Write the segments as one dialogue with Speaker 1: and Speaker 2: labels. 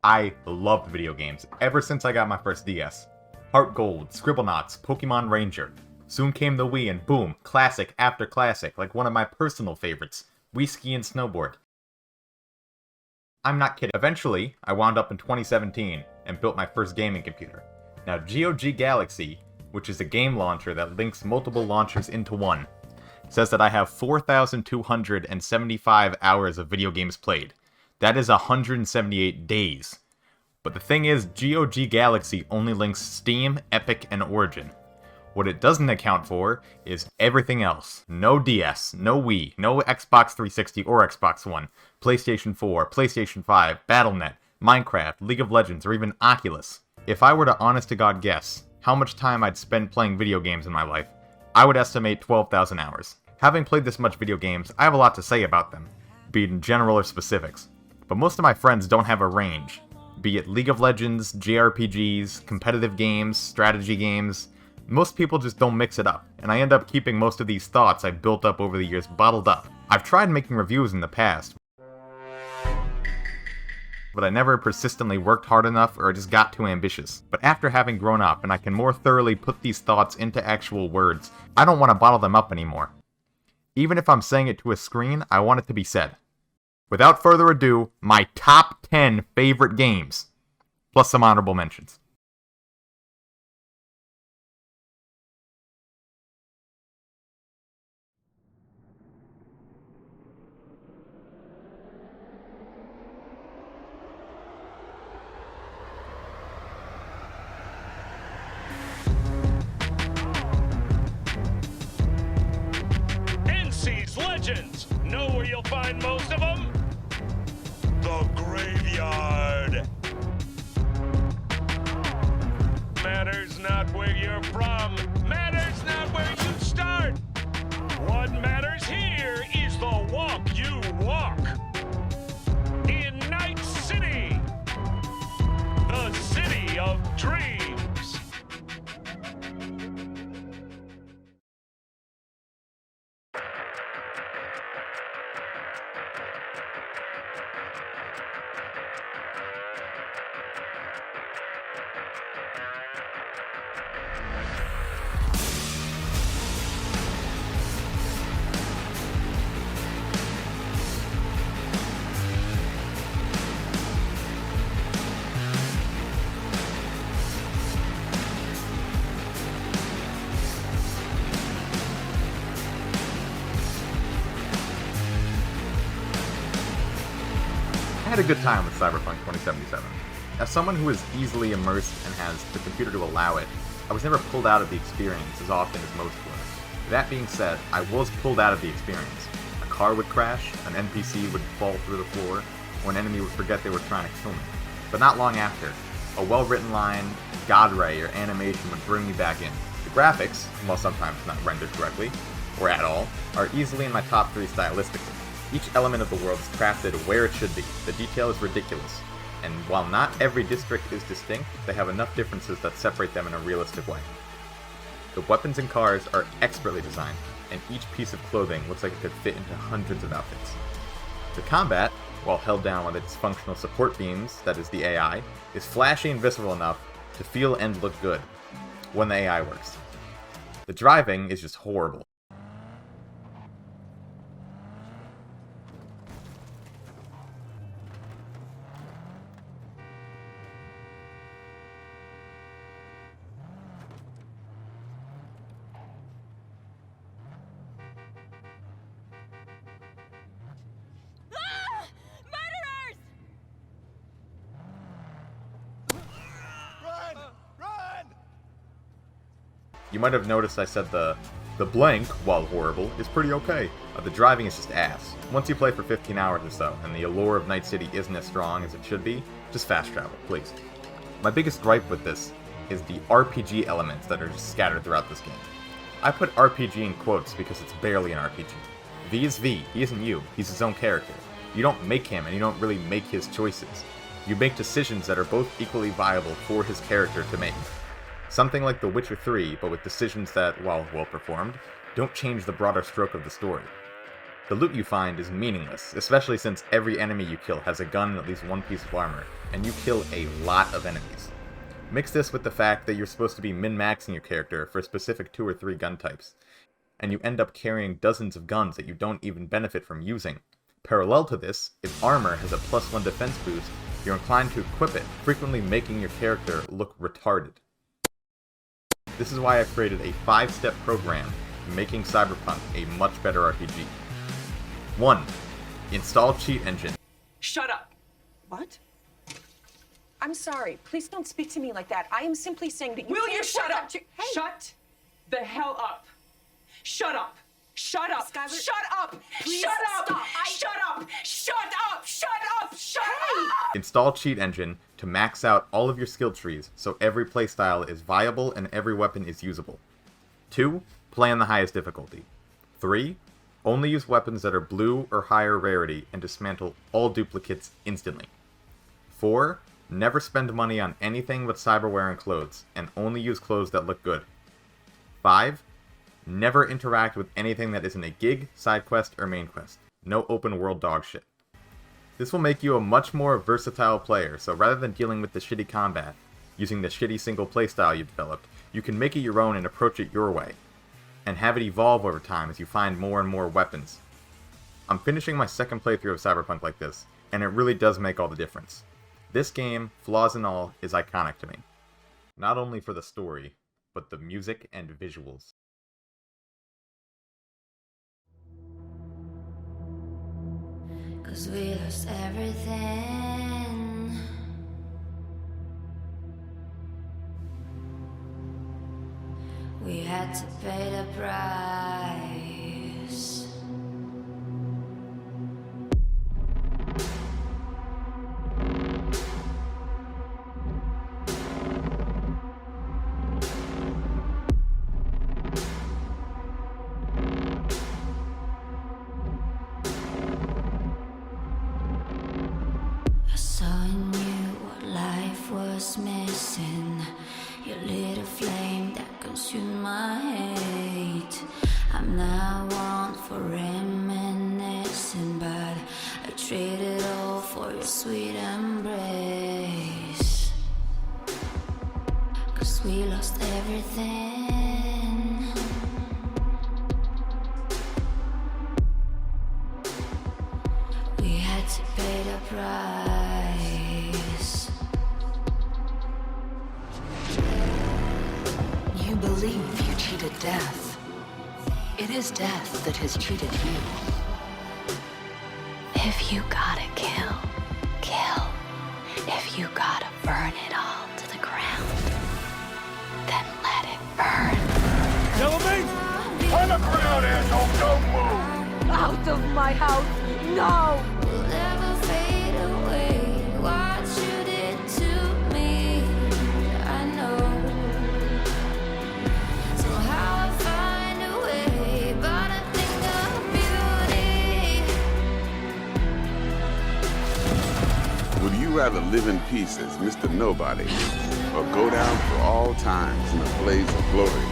Speaker 1: I loved video games ever since I got my first DS. Heart Gold, Scribblenauts, Pokemon Ranger. Soon came the Wii and boom, classic after classic, like one of my personal favorites, Wii Ski and Snowboard. I'm not kidding. Eventually, I wound up in 2017 and built my first gaming computer. Now GOG Galaxy, which is a game launcher that links multiple launchers into one, says that I have 4,275 hours of video games played. That is 178 days. But the thing is, GOG Galaxy only links Steam, Epic, and Origin. What it doesn't account for is everything else. No DS, no Wii, no Xbox 360 or Xbox One, PlayStation 4, PlayStation 5, Battle.net, Minecraft, League of Legends, or even Oculus. If I were to honest-to-God guess how much time I'd spend playing video games in my life, I would estimate 12,000 hours. Having played this much video games, I have a lot to say about them, be it in general or specifics. But most of my friends don't have a range, be it League of Legends, JRPGs, competitive games, strategy games. Most people just don't mix it up, and I end up keeping most of these thoughts I've built up over the years bottled up. I've tried making reviews in the past, but I never persistently worked hard enough or just got too ambitious. But after having grown up and I can more thoroughly put these thoughts into actual words, I don't want to bottle them up anymore. Even if I'm saying it to a screen, I want it to be said. Without further ado, my top 10 favorite games, plus some honorable mentions.
Speaker 2: NC's Legends! Know where you'll find most of them? The graveyard! Matters not where you're from, matters not where you start! What matters here is the walk you walk! In Night City! The city of dreams!
Speaker 1: I had a good time with Cyberpunk 2077. As someone who is easily immersed and has the computer to allow it, I was never pulled out of the experience as often as most were. That being said, I was pulled out of the experience. A car would crash, an NPC would fall through the floor, or an enemy would forget they were trying to kill me. But not long after, a well-written line, god ray, or animation would bring me back in. The graphics, while sometimes not rendered correctly, or at all, are easily in my top 3 stylistically. Each element of the world is crafted where it should be. The detail is ridiculous. And while not every district is distinct, they have enough differences that separate them in a realistic way. The weapons and cars are expertly designed, and each piece of clothing looks like it could fit into hundreds of outfits. The combat, while held down with its functional support beams, that is the AI, is flashy and visceral enough to feel and look good when the AI works. The driving is just horrible. You might have noticed I said the blank, while horrible, is pretty okay. The driving is just ass. Once you play for 15 hours or so, and the allure of Night City isn't as strong as it should be, just fast travel, please. My biggest gripe with this is the RPG elements that are just scattered throughout this game. I put RPG in quotes because it's barely an RPG. V is V, he isn't you, he's his own character. You don't make him, and you don't really make his choices. You make decisions that are both equally viable for his character to make. Something like The Witcher 3, but with decisions that, while well performed, don't change the broader stroke of the story. The loot you find is meaningless, especially since every enemy you kill has a gun and at least one piece of armor, and you kill a lot of enemies. Mix this with the fact that you're supposed to be min-maxing your character for specific 2 or 3 gun types, and you end up carrying dozens of guns that you don't even benefit from using. Parallel to this, if armor has a +1 defense boost, you're inclined to equip it, frequently making your character look retarded. This is why I've created a 5-step program to making Cyberpunk a much better RPG. 1. Install Cheat Engine.
Speaker 3: Shut up!
Speaker 4: What? I'm sorry. Please don't speak to me like that. I am simply saying that you
Speaker 3: Will
Speaker 4: can't
Speaker 3: you shut
Speaker 4: force
Speaker 3: up?
Speaker 4: Hey.
Speaker 3: Shut the hell up! Shut up! Shut up!
Speaker 4: Skylar,
Speaker 3: Shut up!
Speaker 4: please
Speaker 3: Shut up!
Speaker 4: stop.
Speaker 3: Shut up! Shut up! Shut up! Shut
Speaker 4: Hey.
Speaker 3: up!
Speaker 1: Install Cheat Engine to max out all of your skill trees so every playstyle is viable and every weapon is usable. 2. Play on the highest difficulty. 3. Only use weapons that are blue or higher rarity and dismantle all duplicates instantly. 4. Never spend money on anything but cyberware and clothes, and only use clothes that look good. 5. Never interact with anything that isn't a gig, side quest, or main quest. No open world dog shit. This will make you a much more versatile player, so rather than dealing with the shitty combat, using the shitty single playstyle you've developed, you can make it your own and approach it your way, and have it evolve over time as you find more and more weapons. I'm finishing my second playthrough of Cyberpunk like this, and it really does make all the difference. This game, flaws and all, is iconic to me. Not only for the story, but the music and visuals.
Speaker 5: Cause we lost everything. We had to pay the price. I saw in you what life was missing. You lit a flame that consumed my hate. I'm not one for reminiscing, but I traded all for your sweet embrace. Cause we lost everything. We had to pay the price.
Speaker 6: You believe you cheated death. It is death that has cheated you.
Speaker 5: If you gotta kill, kill. If you gotta burn it all to the ground, then let it burn.
Speaker 2: On the ground, asshole! Don't move!
Speaker 4: Out of my house! No!
Speaker 5: Will never fade away. What you did to me, I know. So how I find a way, but I think of beauty.
Speaker 7: Would you rather live in peace as Mr. Nobody, or go down for all times in a blaze of glory?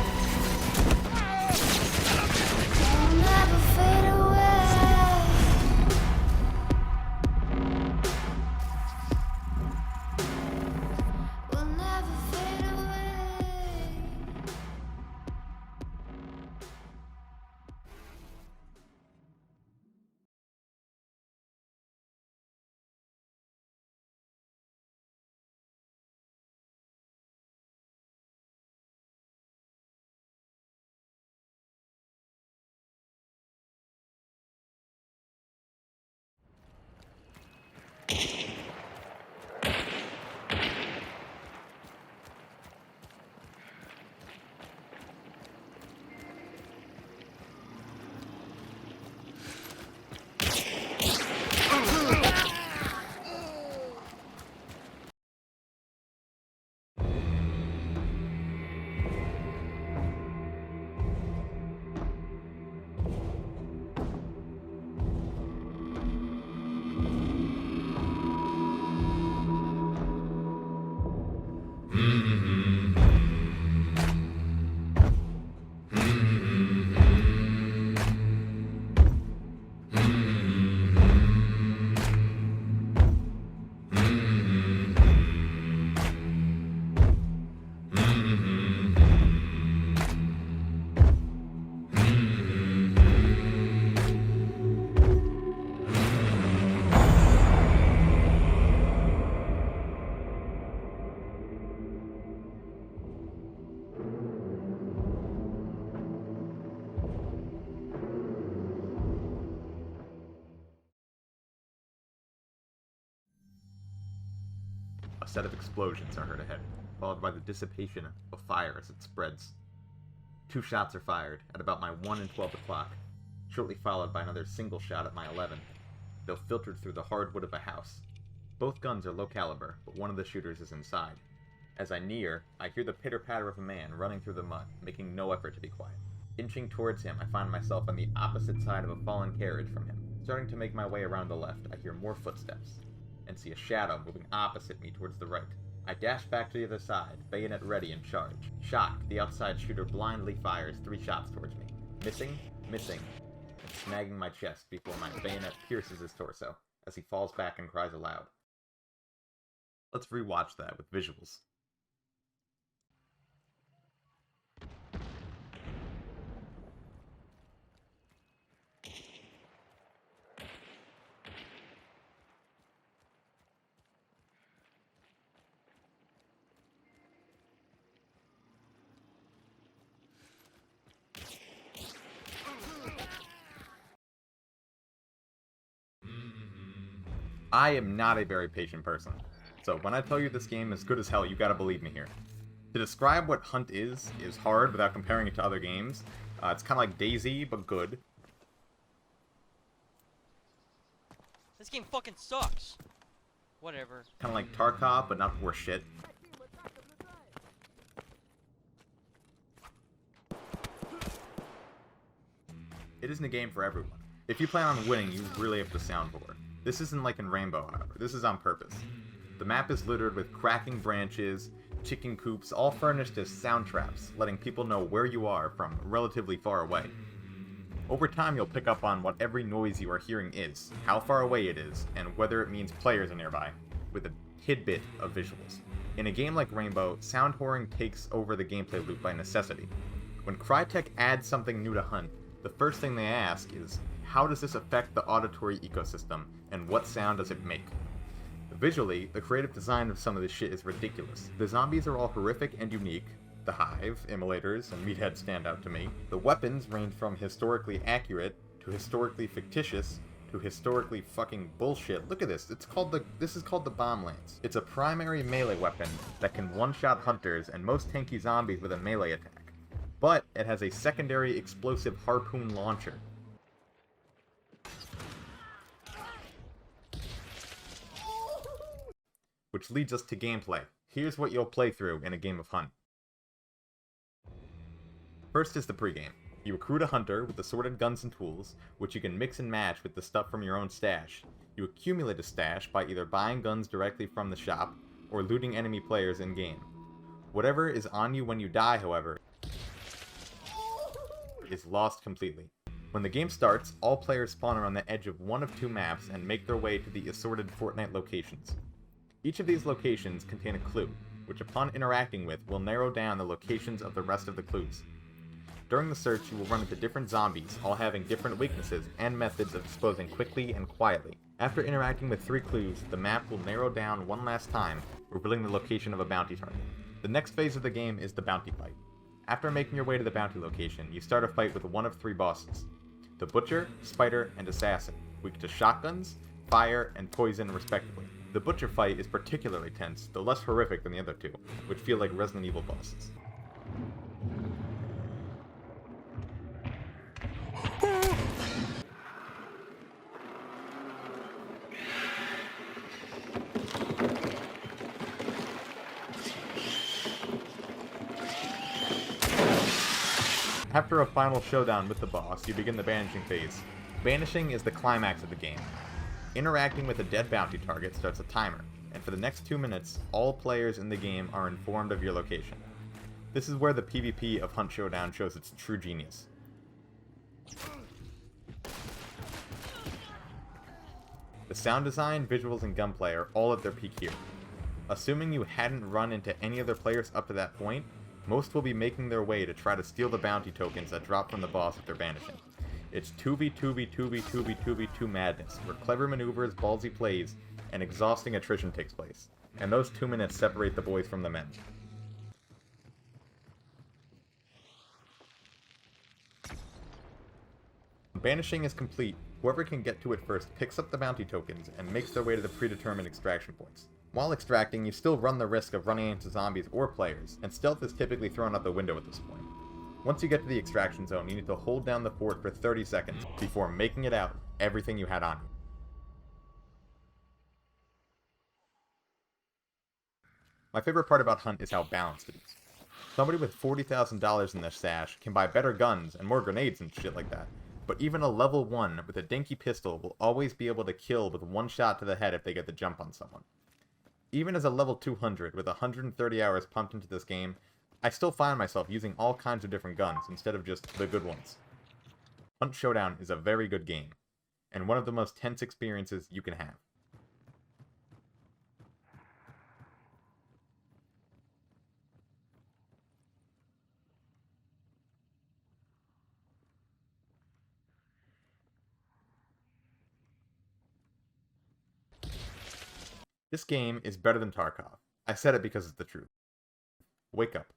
Speaker 1: set of explosions are heard ahead, followed by the dissipation of fire as it spreads. 2 shots are fired at about my 1 and 12 o'clock, shortly followed by another single shot at my 11, though filtered through the hardwood of a house. Both guns are low caliber, but one of the shooters is inside. As I near, I hear the pitter-patter of a man running through the mud, making no effort to be quiet. Inching towards him, I find myself on the opposite side of a fallen carriage from him. Starting to make my way around the left, I hear more footsteps, and see a shadow moving opposite me towards the right. I dash back to the other side, bayonet ready and charge. Shocked, the outside shooter blindly fires 3 shots towards me. Missing, and snagging my chest before my bayonet pierces his torso, as he falls back and cries aloud. Let's rewatch that with visuals. I am not a very patient person, so when I tell you this game is good as hell, you gotta believe me here. To describe what Hunt is hard without comparing it to other games. It's kind of like DayZ, but good.
Speaker 8: This game fucking sucks. Whatever.
Speaker 1: Kind of like Tarkov, but not worse shit. It isn't a game for everyone. If you plan on winning, you really have the sound for it. This isn't like in Rainbow, however. This is on purpose. The map is littered with cracking branches, chicken coops, all furnished as sound traps, letting people know where you are from relatively far away. Over time, you'll pick up on what every noise you are hearing is, how far away it is, and whether it means players are nearby, with a tidbit of visuals. In a game like Rainbow, sound whoring takes over the gameplay loop by necessity. When Crytek adds something new to Hunt, the first thing they ask is, how does this affect the auditory ecosystem, and what sound does it make? Visually, the creative design of some of this shit is ridiculous. The zombies are all horrific and unique. The Hive, Immolators, and Meathead stand out to me. The weapons range from historically accurate, to historically fictitious, to historically fucking bullshit. Look at this, this is called the Bomb Lance. It's a primary melee weapon that can one-shot hunters and most tanky zombies with a melee attack. But it has a secondary explosive harpoon launcher. Which leads us to gameplay. Here's what you'll play through in a game of Hunt. First is the pregame. You recruit a hunter with assorted guns and tools, which you can mix and match with the stuff from your own stash. You accumulate a stash by either buying guns directly from the shop, or looting enemy players in-game. Whatever is on you when you die, however, is lost completely. When the game starts, all players spawn around the edge of one of 2 maps and make their way to the assorted Fortnite locations. Each of these locations contain a clue, which upon interacting with will narrow down the locations of the rest of the clues. During the search, you will run into different zombies, all having different weaknesses and methods of exposing quickly and quietly. After interacting with 3 clues, the map will narrow down one last time, revealing the location of a bounty target. The next phase of the game is the bounty fight. After making your way to the bounty location, you start a fight with one of 3 bosses: the Butcher, Spider, and Assassin, weak to shotguns, fire, and poison respectively. The Butcher fight is particularly tense, though less horrific than the other 2, which feel like Resident Evil bosses. After a final showdown with the boss, you begin the banishing phase. Banishing is the climax of the game. Interacting with a dead bounty target starts a timer, and for the next 2 minutes, all players in the game are informed of your location. This is where the PvP of Hunt Showdown shows its true genius. The sound design, visuals, and gunplay are all at their peak here. Assuming you hadn't run into any other players up to that point, most will be making their way to try to steal the bounty tokens that drop from the boss if they're banishing. It's 2v2v2v2v2v2 madness, where clever maneuvers, ballsy plays, and exhausting attrition takes place. And those 2 minutes separate the boys from the men. When banishing is complete, whoever can get to it first picks up the bounty tokens and makes their way to the predetermined extraction points. While extracting, you still run the risk of running into zombies or players, and stealth is typically thrown out the window at this point. Once you get to the extraction zone, you need to hold down the fort for 30 seconds before making it out everything you had on you. My favorite part about Hunt is how balanced it is. Somebody with $40,000 in their stash can buy better guns and more grenades and shit like that, but even a level 1 with a dinky pistol will always be able to kill with one shot to the head if they get the jump on someone. Even as a level 200 with 130 hours pumped into this game, I still find myself using all kinds of different guns instead of just the good ones. Hunt Showdown is a very good game, and one of the most tense experiences you can have. This game is better than Tarkov. I said it because it's the truth. Wake up.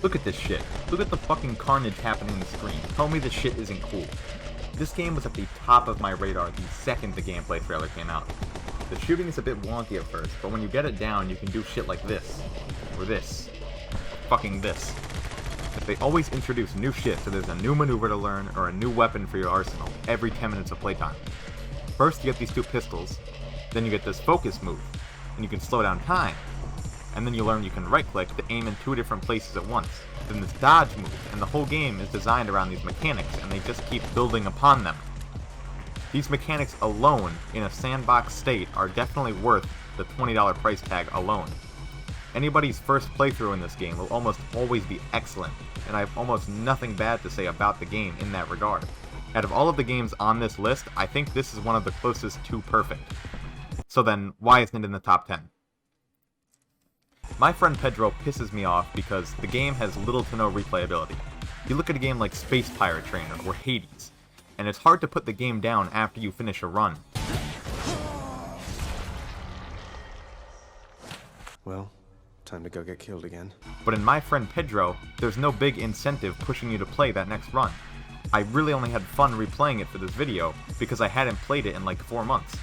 Speaker 1: Look at this shit. Look at the fucking carnage happening on the screen. Tell me this shit isn't cool. This game was at the top of my radar the second the gameplay trailer came out. The shooting is a bit wonky at first, but when you get it down, you can do shit like this. Or this. Or fucking this. They always introduce new shit, so there's a new maneuver to learn, or a new weapon for your arsenal, every 10 minutes of playtime. First you get these two pistols, then you get this focus move, and you can slow down time. And then you learn you can right-click to aim in 2 different places at once. Then this dodge move, and the whole game is designed around these mechanics, and they just keep building upon them. These mechanics alone, in a sandbox state, are definitely worth the $20 price tag alone. Anybody's first playthrough in this game will almost always be excellent, and I have almost nothing bad to say about the game in that regard. Out of all of the games on this list, I think this is one of the closest to perfect. So then, why isn't it in the top 10? My friend Pedro pisses me off because the game has little to no replayability. You look at a game like Space Pirate Trainer or Hades, and it's hard to put the game down after you finish a run.
Speaker 9: Well, time to go get killed again.
Speaker 1: But in my friend Pedro, there's no big incentive pushing you to play that next run. I really only had fun replaying it for this video because I hadn't played it in like 4 months.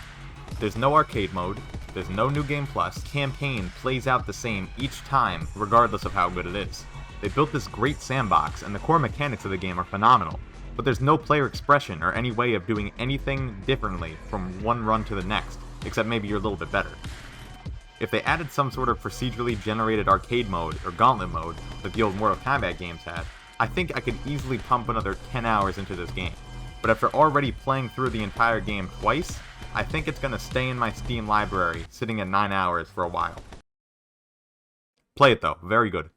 Speaker 1: There's no arcade mode, there's no New Game Plus, campaign plays out the same each time regardless of how good it is. They built this great sandbox and the core mechanics of the game are phenomenal, but there's no player expression or any way of doing anything differently from one run to the next, except maybe you're a little bit better. If they added some sort of procedurally generated arcade mode or gauntlet mode that the old Mortal Kombat games had, I think I could easily pump another 10 hours into this game. But after already playing through the entire game twice, I think it's gonna stay in my Steam library, sitting at 9 hours for a while. Play it though, very good.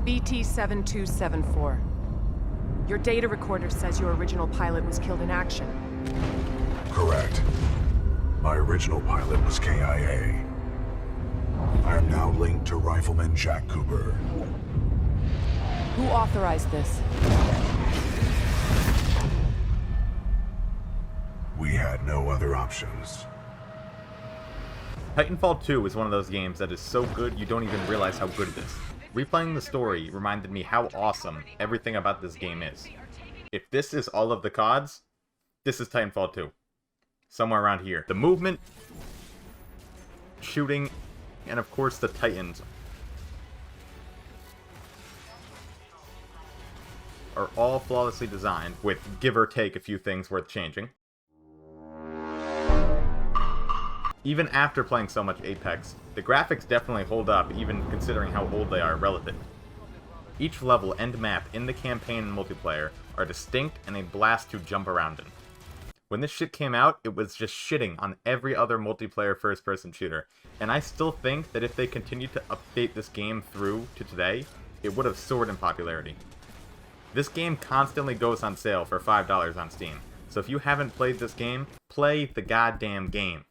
Speaker 4: BT-7274. Your data recorder says your original pilot was killed in action.
Speaker 10: Correct. My original pilot was KIA. I am now linked to Rifleman Jack Cooper.
Speaker 4: Who authorized this?
Speaker 10: We had no other options.
Speaker 1: Titanfall 2 is one of those games that is so good you don't even realize how good it is. Replaying the story reminded me how awesome everything about this game is. If this is all of the CODs, this is Titanfall 2. Somewhere around here. The movement, shooting, and of course the Titans are all flawlessly designed, with give or take a few things worth changing. Even after playing so much Apex, the graphics definitely hold up, even considering how old they are relative. Each level and map in the campaign and multiplayer are distinct and a blast to jump around in. When this shit came out, it was just shitting on every other multiplayer first-person shooter, and I still think that if they continued to update this game through to today, it would have soared in popularity. This game constantly goes on sale for $5 on Steam, so if you haven't played this game, play the goddamn game.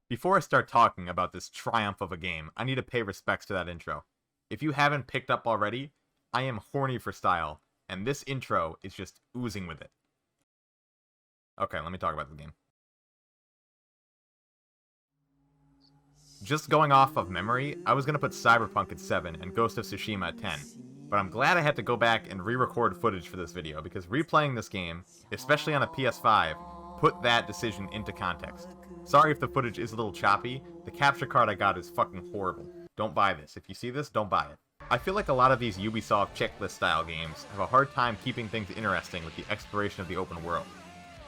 Speaker 1: Before I start talking about this triumph of a game, I need to pay respects to that intro. If you haven't picked up already, I am horny for style, and this intro is just oozing with it. Okay, let me talk about the game. Just going off of memory, I was going to put Cyberpunk at 7 and Ghost of Tsushima at 10, but I'm glad I had to go back and re-record footage for this video, because replaying this game, especially on a PS5, put that decision into context. Sorry if the footage is a little choppy, the capture card I got is fucking horrible. Don't buy this. If you see this, don't buy it. I feel like a lot of these Ubisoft checklist style games have a hard time keeping things interesting with the exploration of the open world.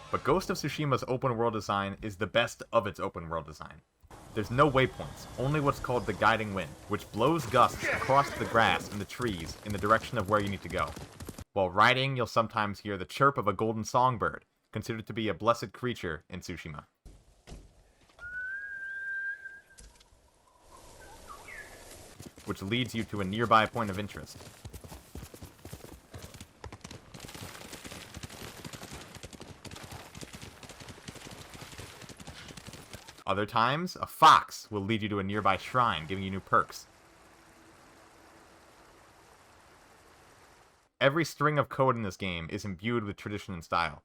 Speaker 1: But Ghost of Tsushima's open world design is the best of its open world design. There's no waypoints, only what's called the guiding wind, which blows gusts across the grass and the trees in the direction of where you need to go. While riding, you'll sometimes hear the chirp of a golden songbird, considered to be a blessed creature in Tsushima. Which leads you to a nearby point of interest. Other times, a fox will lead you to a nearby shrine, giving you new perks. Every string of code in this game is imbued with tradition and style.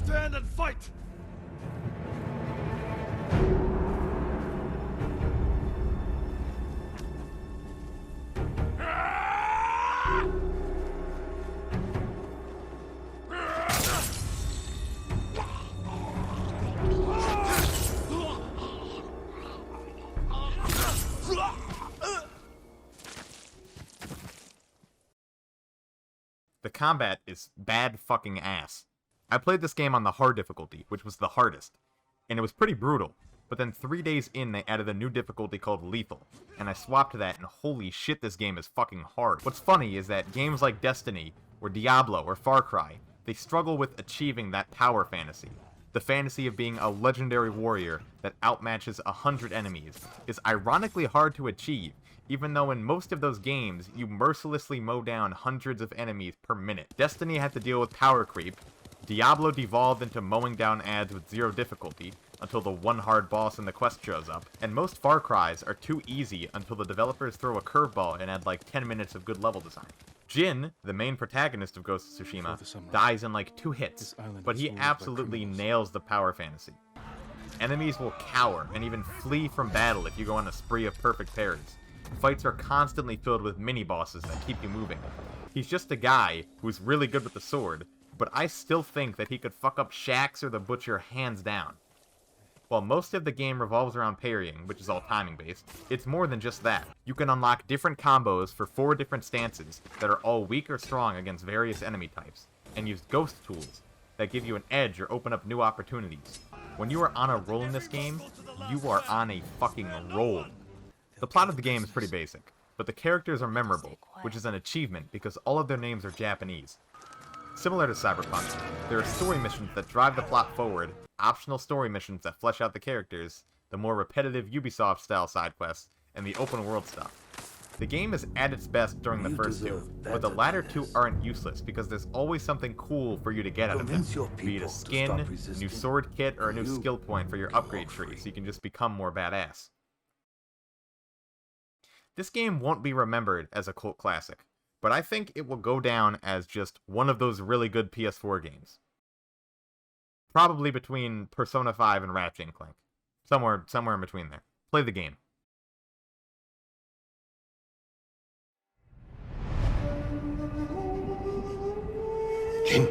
Speaker 10: Stand and fight!
Speaker 1: The combat is bad fucking ass. I played this game on the hard difficulty, which was the hardest, and it was pretty brutal, but then 3 days in they added a new difficulty called lethal, and I swapped to that and holy shit this game is fucking hard. What's funny is that games like Destiny, or Diablo, or Far Cry, they struggle with achieving that power fantasy. The fantasy of being a legendary warrior that outmatches 100 enemies is ironically hard to achieve, even though in most of those games, you mercilessly mow down hundreds of enemies per minute. Destiny had to deal with power creep, Diablo devolved into mowing down ads with 0 difficulty, until the one hard boss in the quest shows up, and most Far Cries are too easy until the developers throw a curveball and add like 10 minutes of good level design. Jin, the main protagonist of Ghost of Tsushima, dies in like 2 hits, but he absolutely nails the power fantasy. Enemies will cower and even flee from battle if you go on a spree of perfect parries. Fights are constantly filled with mini-bosses that keep you moving. He's just a guy who's really good with the sword, but I still think that he could fuck up Shaxx or the Butcher hands down. While most of the game revolves around parrying, which is all timing based, it's more than just that. You can unlock different combos for 4 different stances that are all weak or strong against various enemy types, and use ghost tools that give you an edge or open up new opportunities. When you are on a roll in this game, you are on a fucking roll. The plot of the game is pretty basic, but the characters are memorable, which is an achievement because all of their names are Japanese. Similar to Cyberpunk, there are story missions that drive the plot forward, optional story missions that flesh out the characters, the more repetitive Ubisoft-style side quests, and the open-world stuff. The game is at its best during the first 2, but the latter 2 aren't useless because there's always something cool for you to get out of them, be it a skin, new sword kit, or a new skill point for your upgrade tree so you can just become more badass. This game won't be remembered as a cult classic, but I think it will go down as just one of those really good PS4 games. Probably between Persona 5 and Ratchet & Clank. Somewhere in between there. Play the game.
Speaker 10: Jin.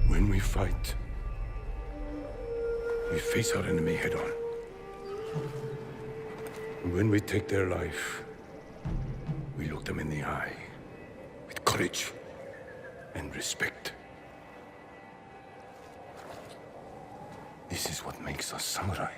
Speaker 10: When we fight, we face our enemy head on. And when we take their life, we look them in the eye with courage and respect. This is what makes us samurai.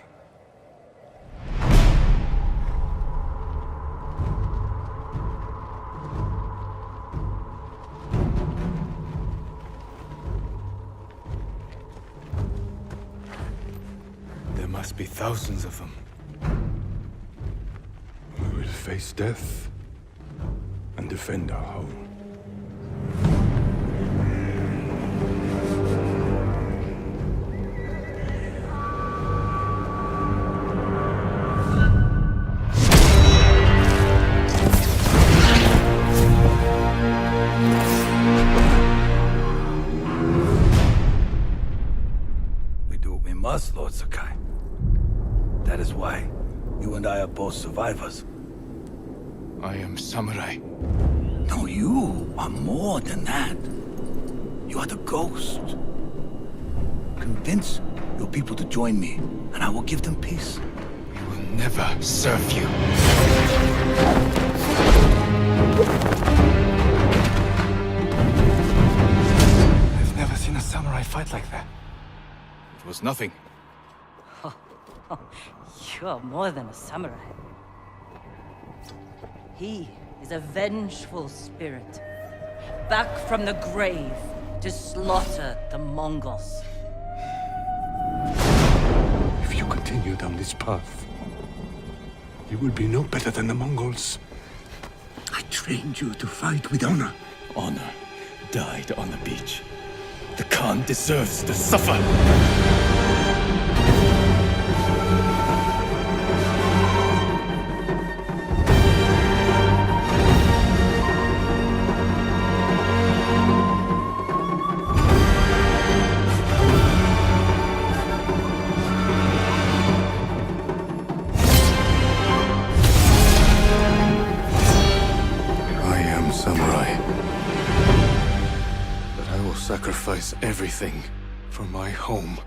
Speaker 10: There must be thousands of them. We will face death and defend our home.
Speaker 11: We do what we must, Lord Sakai. That is why you and I are both survivors.
Speaker 10: I am samurai.
Speaker 11: No, you are more than that. You are the ghost. Convince your people to join me, and I will give them peace.
Speaker 10: We will never serve you. I've never seen a samurai fight like that. It was nothing.
Speaker 12: You're more than a samurai. He is a vengeful spirit, back from the grave to slaughter the Mongols.
Speaker 10: If you continue down this path, you will be no better than the Mongols. I trained you to fight with honor.
Speaker 11: Honor died on the beach. The Khan deserves to suffer.
Speaker 9: sacrifice everything for my home.